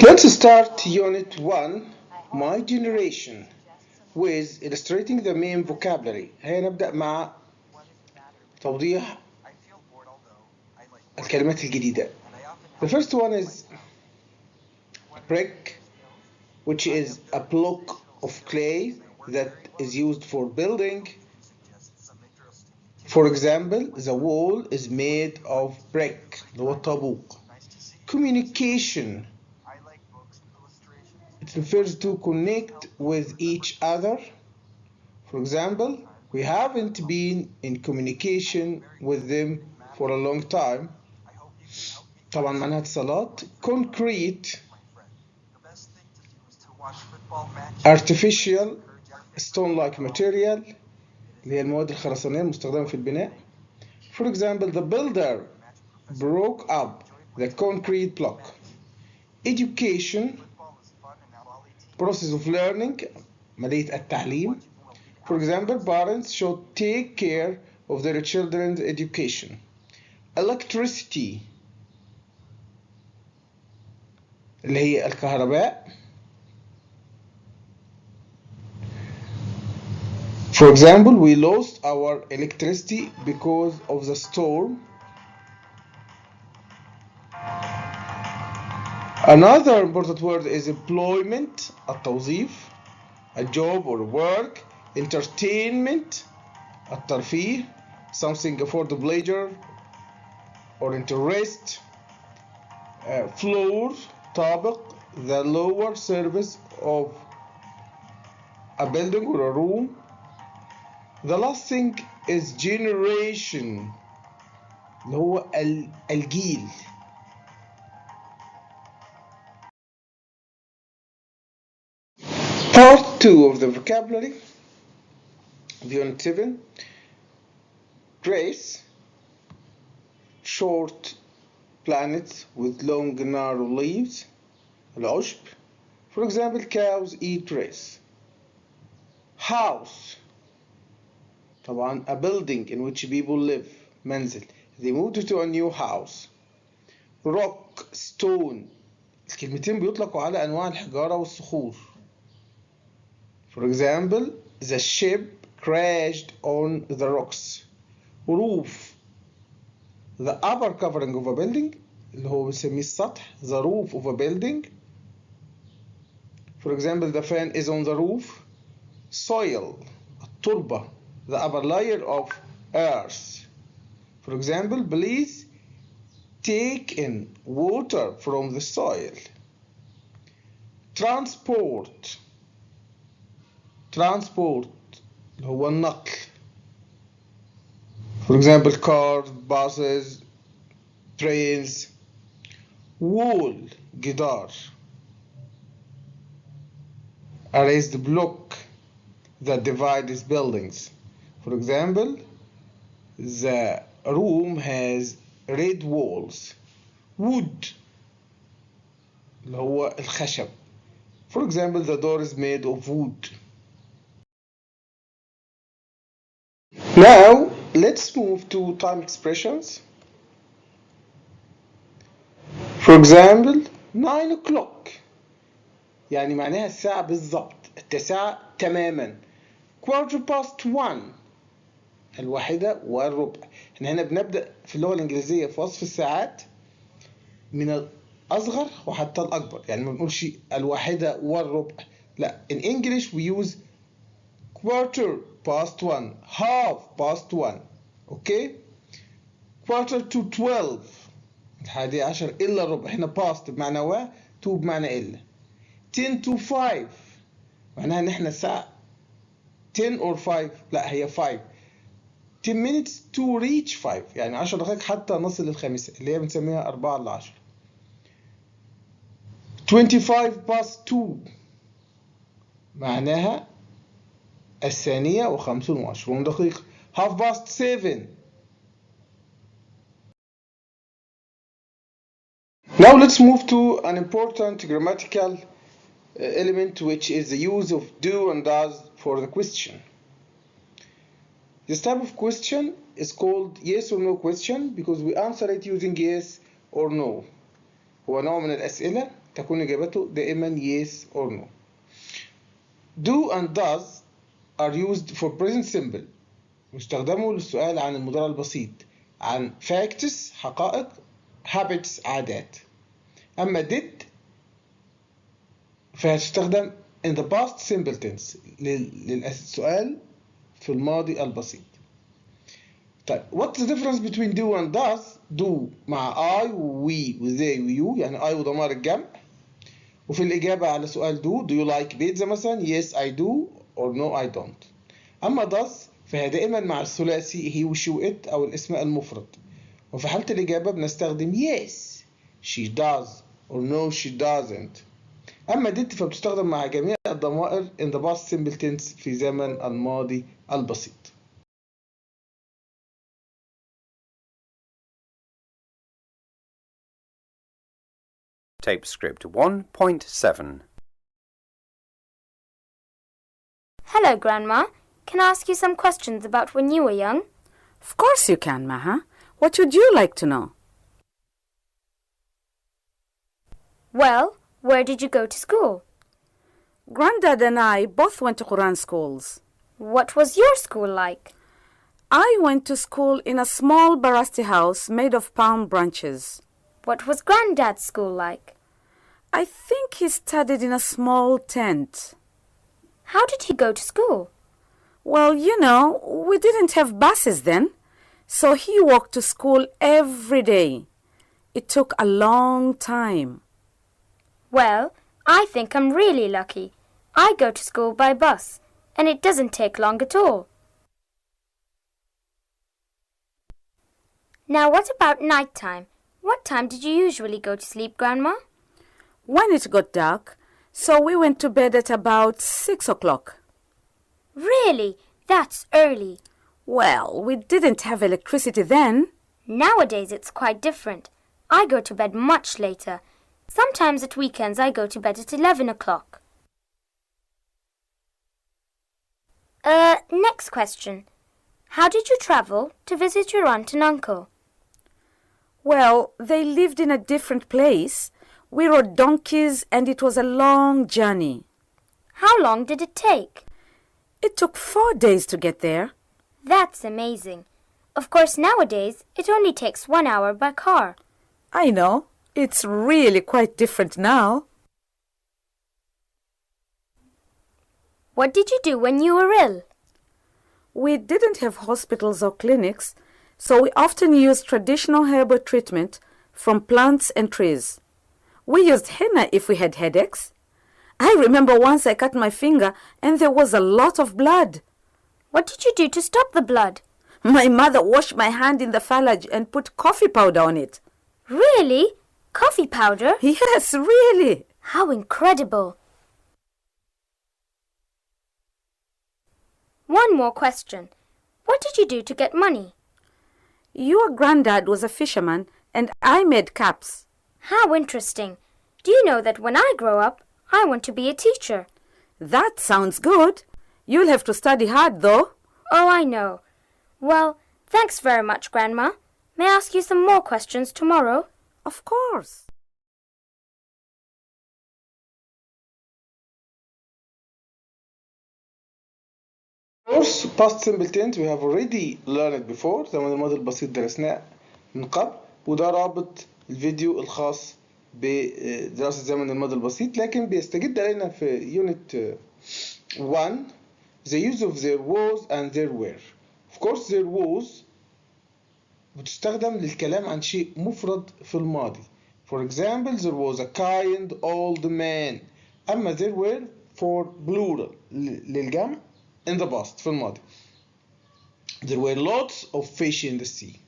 Let's start Unit 1, My Generation, with illustrating the main vocabulary. هيا نبدأ مع توضيح الكلمات الجديدة. The first one is brick, which is a block of clay that is used for building. For example, the wall is made of brick, اللي هو الطابوق. Communication. It refers to connect with each other. For example, we haven't been in communication with them for a long time. طبعا معناها اتصالات. Concrete, artificial, stone-like material اللي هي المواد الخرسانية المستخدمة في البناء. For example, the builder broke up the concrete block. Education, process of learning, عملية التعليم. For example, parents should take care of their children's education. Electricity اللي هي الكهرباء. For example, we lost our electricity because of the storm. Another important word is employment, التوظيف, a job or work. Entertainment, الترفيه, something for the pleasure or interest. Floor, طابق, the lower surface of a building or a room. The last thing is generation, اللي هو الجيل. Part 2 of the vocabulary of Unit 7. Grass, short plants with long narrow leaves. العشب. For example, cows eat grass. House, طبعا a building in which people live. منزل. They moved to a new house. Rock, stone. الكلمتين بيطلقوا على أنواع الحجارة والصخور. For example, the ship crashed on the rocks. Roof, the upper covering of a building, اللي هو بنسميه السطح. The roof of a building. For example, the fan is on the roof. Soil, التربة, the upper layer of earth. For example, please take in water from the soil. Transport, اللي هو النقل. For example, cars, buses, trains. Wall, جدار. A raised block that divides buildings. For example, the room has red walls. Wood, اللي هو الخشب. For example, the door is made of wood. Now, let's move to time expressions. For example, 9 o'clock يعني معناها الساعة بالضبط، التاسعة تماما. Quarter past 1 الواحدة والربع. احنا هنا بنبدأ في اللغة الإنجليزية في وصف الساعات من الأصغر وحتى الأكبر، يعني ما بنقولش الواحدة والربع، لا. In English we use quarter past 1, half past 1, okay. Quarter to 12 الحادي عشر إلا الربع. هنا past بمعنى و، to بمعنى إلا. 10 to 5 معناها إن إحنا الساعة 10 or 5، لا هي 5. 10 minutes to reach 5 يعني 10 دقائق حتى نصل للخامسة اللي هي بنسميها 4 ل 10. 25 past 2 معناها الثانية و25 دقيقة. half past 7. Now let's move to an important grammatical element, which is the use of do and does for the question. This type of question is called yes or no question because we answer it using yes or no. هو نوع من الأسئلة تكون إجابته دائما yes or no. Do and does are used for present simple. يستخدموا للسؤال عن المضارع البسيط، عن facts حقائق، habits عادات. أما did فهتستخدم in the past simple tense للسؤال في الماضي البسيط. طيب what's the difference between do and does؟ do مع I و we و they و you، يعني I وضمائر الجمع. وفي الإجابة على سؤال do you like pizza مثلا yes I do or no I don't. أما does فهي دائما مع الثلاثي he و she و it أو الاسم المفرد. وفي حالة الإجابة بنستخدم yes she does or no she doesn't. أما did فبتستخدم مع جميع الضمائر in the past simple tense في زمن الماضي البسيط. Tape script 1.7. Hello, Grandma. Can I ask you some questions about when you were young? Of course you can, Maha. What would you like to know? Well, where did you go to school? Grandad and I both went to Quran schools. What was your school like? I went to school in a small barasti house made of palm branches. What was Granddad's school like? I think he studied in a small tent. How did he go to school? Well, you know, we didn't have buses then, so he walked to school every day. It took a long time. Well, I think I'm really lucky. I go to school by bus, and it doesn't take long at all. Now, what about night time? What time did you usually go to sleep, Grandma? When it got dark, so we went to bed at about 6 o'clock. Really? That's early. Well, we didn't have electricity then. Nowadays it's quite different. I go to bed much later. Sometimes at weekends I go to bed at 11 o'clock. Next question. How did you travel to visit your aunt and uncle? Well, they lived in a different place. We rode donkeys and it was a long journey. How long did it take? It took 4 days to get there. That's amazing. Of course, nowadays it only takes 1 hour by car. I know. It's really quite different now. What did you do when you were ill? We didn't have hospitals or clinics, so we often used traditional herbal treatment from plants and trees. We used henna if we had headaches. I remember once I cut my finger and there was a lot of blood. What did you do to stop the blood? My mother washed my hand in the falaj and put coffee powder on it. Really? Coffee powder? Yes, really. How incredible. One more question. What did you do to get money? Your granddad was a fisherman and I made caps. How interesting. Do you know that when I grow up, I want to be a teacher? That sounds good. You'll have to study hard, though. Oh, I know. Well, thanks very much, Grandma. May I ask you some more questions tomorrow? Of course. Of course, past simple tense we have already learned before. زمن الماضي البسيط درسناه من قبل، وده رابط الفيديو الخاص بدراسة زمن الماضي البسيط، لكن بيستجد علينا في يونت 1 the use of there was and there were. Of course there was بتستخدم للكلام عن شيء مفرد في الماضي. For example, there was a kind old man. أما there were for plural للجمع in the past في الماضي. There were lots of fish in the sea.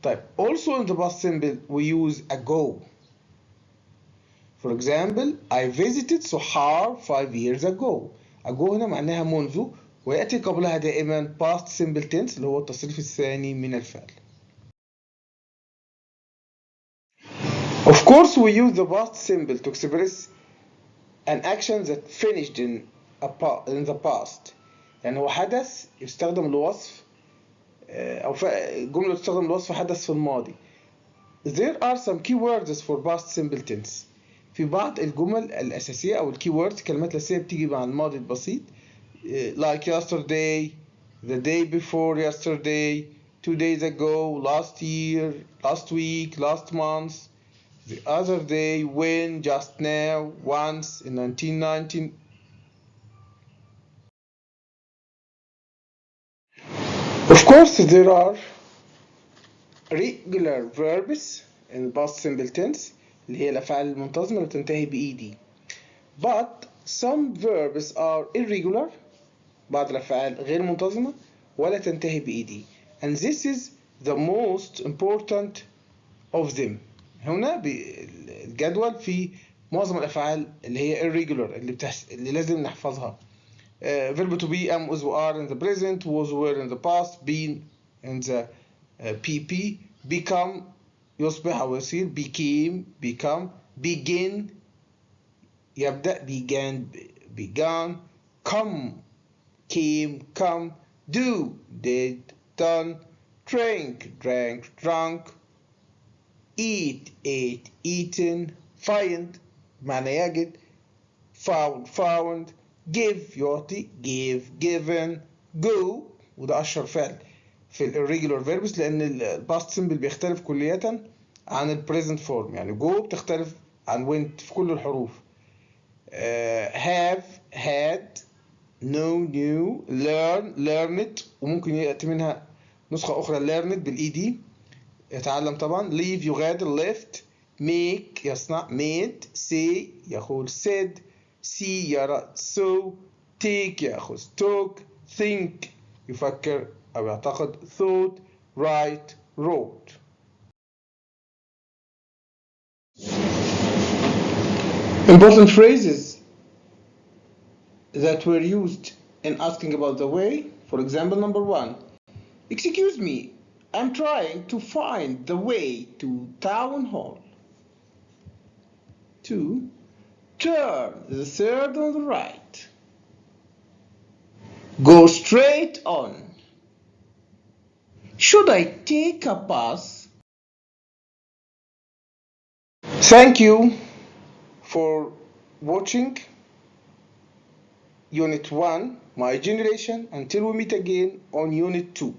طيب also in the past simple we use ago. For example, I visited Sohar 5 years ago. ago هنا معناها منذ، ويأتي قبلها دائما past simple tense اللي هو التصريف الثاني من الفعل. Of course we use the past simple to express an action that finished in the past. يعني هو حدث يستخدم لوصف أو جملة تستخدم لوصف حدث في الماضي. There are some key words for past simple tense. في بعض الجمل الأساسية أو الكي ووردز الكلمات الأساسية بتيجي مع الماضي البسيط like yesterday, the day before yesterday, 2 days ago, last year, last week, last month, the other day, when, just now, once, in 1919. Of course, there are regular verbs in past simple tense اللي هي الأفعال المنتظمة اللي بتنتهي بإيدي. But some verbs are irregular. بعض الأفعال غير منتظمة ولا تنتهي بإيدي. And this is the most important of them. هنا الجدول في معظم الأفعال اللي هي irregular اللي لازم نحفظها. Verb to be am, was, are in the present, was, were in the past, been in the PP, become يصبح أو يصير, became, become, begin يبدأ, began, began, come, came, come, do, did, done, drink, drank, drunk, eat, ate, eaten, find معنى يجد, found, found, give يعطي, give, given, go وده أشهر فعل في irregular verbs لأن الباست سيمبل بيختلف كلية عن البريزنت فورم. يعني go بتختلف عن went في كل الحروف. have, had, know, knew, learn, learned وممكن يأتي منها نسخة أخرى learned بالإي يتعلم طبعا. leave يغادر left. make يصنع made. say يقول said. see يرى saw. take يأخذ took. think يفكر أو يعتقد thought. write wrote. Important phrases that were used in asking about the way. For example, number 1. Excuse me, I'm trying to find the way to town hall. 2. Turn the third on the right. Go straight on. Should I take a bus? Thank you for watching Unit 1, My Generation. Until we meet again on Unit 2.